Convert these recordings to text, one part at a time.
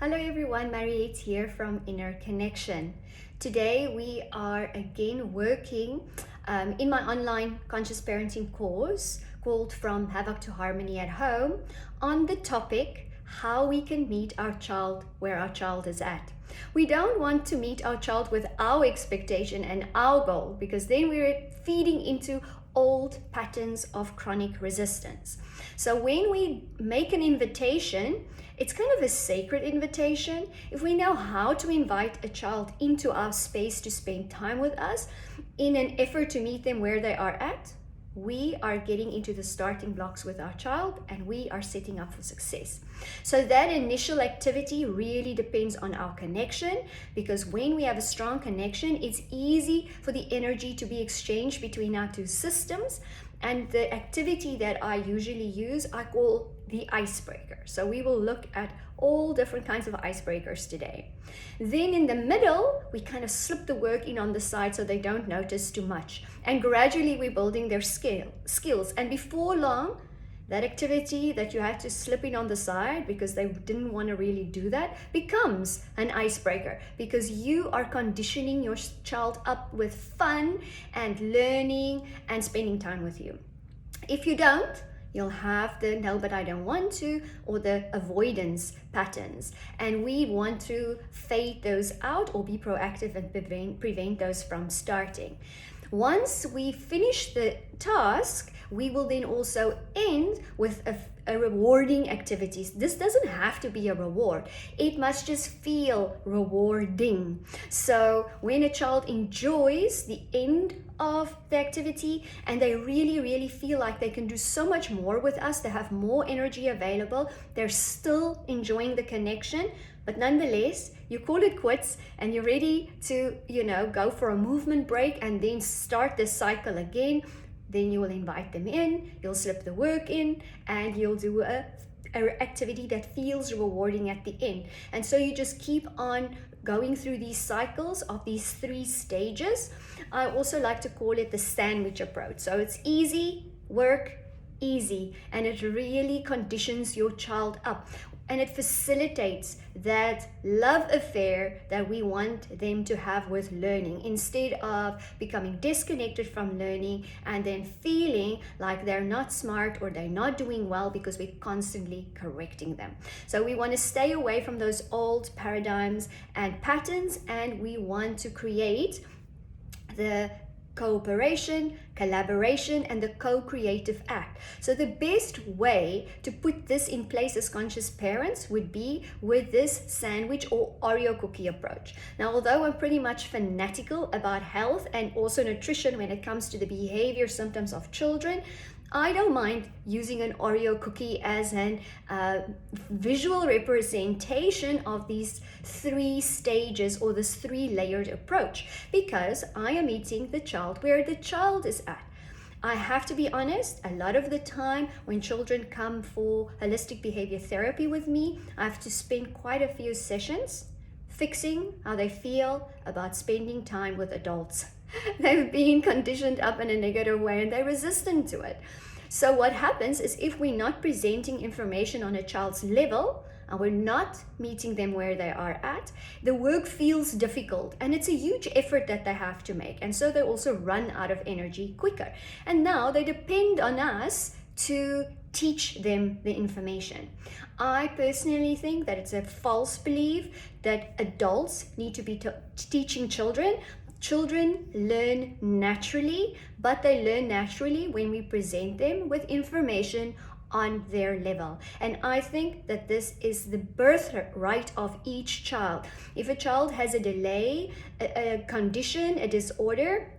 Hello everyone, Mariette here from Inner Connection. Today we are again working in my online conscious parenting course called From Havoc to Harmony at Home on the topic how we can meet our child where our child is at. We don't want to meet our child with our expectation and our goal, because then we're feeding into old patterns of chronic resistance. So when we make an invitation, it's kind of a sacred invitation. If we know how to invite a child into our space to spend time with us in an effort to meet them where they are at, we are getting into the starting blocks with our child and we are setting up for success. So that initial activity really depends on our connection, because when we have a strong connection, it's easy for the energy to be exchanged between our two systems. And the activity that I usually use, I call the icebreaker. So we will look at all different kinds of icebreakers today. Then in the middle, we kind of slip the work in on the side so they don't notice too much. And gradually we're building their skills. And before long, that activity that you had to slip in on the side because they didn't want to really do that becomes an icebreaker, because you are conditioning your child up with fun and learning and spending time with you. If you don't, you'll have the no but I don't want to, or the avoidance patterns, and we want to fade those out or be proactive and prevent those from starting. Once we finish the task, we will then also end with a rewarding activities. This doesn't have to be a reward. It must just feel rewarding. So when a child enjoys the end of the activity and they really feel like they can do so much more with us, they have more energy available, they're still enjoying the connection, but nonetheless, you call it quits and you're ready to, go for a movement break and then start this cycle again. Then you will invite them in, you'll slip the work in, and you'll do a activity that feels rewarding at the end. And so you just keep on going through these cycles of these 3 stages. I also like to call it the sandwich approach. So it's easy, work, easy, and it really conditions your child up. And it facilitates that love affair that we want them to have with learning, instead of becoming disconnected from learning and then feeling like they're not smart or they're not doing well because we're constantly correcting them. So we want to stay away from those old paradigms and patterns, and we want to create the cooperation, collaboration, and the co-creative act. So the best way to put this in place as conscious parents would be with this sandwich or Oreo cookie approach. Now, although I'm pretty much fanatical about health and also nutrition when it comes to the behavior symptoms of children, I don't mind using an Oreo cookie as an visual representation of these 3 stages or this 3-layered approach, because I am meeting the child where the child is at. I have to be honest, a lot of the time when children come for holistic behavior therapy with me, I have to spend quite a few sessions fixing how they feel about spending time with adults. They've been conditioned up in a negative way and they're resistant to it. So what happens is, if we're not presenting information on a child's level and we're not meeting them where they are at, the work feels difficult and it's a huge effort that they have to make. And so they also run out of energy quicker. And now they depend on us to teach them the information. I personally think that it's a false belief that adults need to be teaching children. Children learn naturally, but they learn naturally when we present them with information on their level. And I think that this is the birthright of each child. If a child has a delay, a condition, a disorder,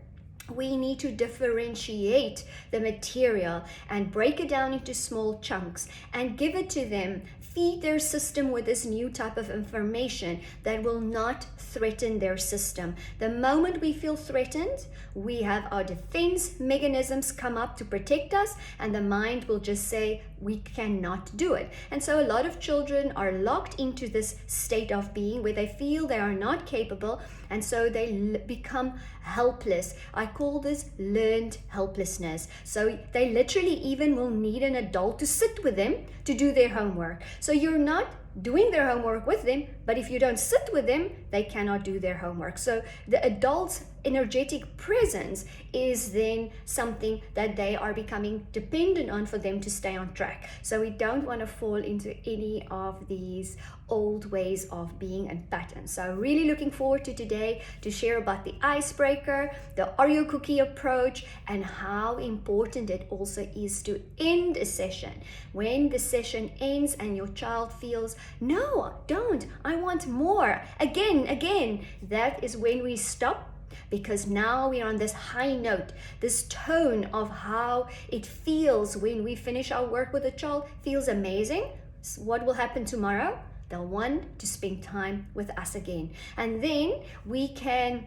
we need to differentiate the material and break it down into small chunks and give it to them. Feed their system with this new type of information that will not threaten their system. The moment we feel threatened, we have our defense mechanisms come up to protect us, and the mind will just say, we cannot do it. And so a lot of children are locked into this state of being where they feel they are not capable, and so they become helpless. I call this learned helplessness. So they literally even will need an adult to sit with them to do their homework. So you're not doing their homework with them, but if you don't sit with them, they cannot do their homework. So the adult's energetic presence is then something that they are becoming dependent on for them to stay on track. So we don't want to fall into any of these old ways of being and patterns. So really looking forward to today to share about the icebreaker, the Oreo cookie approach, and how important it also is to end a session. When the session ends and your child feels, no, don't, I want more, again, that is when we stop, because now we're on this high note, this tone of how it feels when we finish our work with a child feels amazing. So what will happen tomorrow? They'll want to spend time with us again. And then we can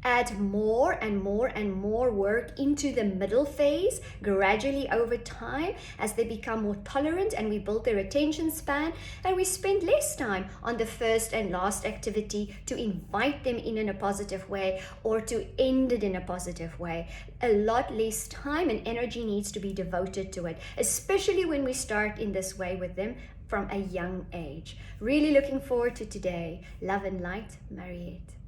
add more and more work into the middle phase gradually over time as they become more tolerant and we build their attention span, and we spend less time on the first and last activity to invite them in a positive way or to end it in a positive way. A lot less time and energy needs to be devoted to it, especially when we start in this way with them from a young age. Really looking forward to today. Love and light, Mariette.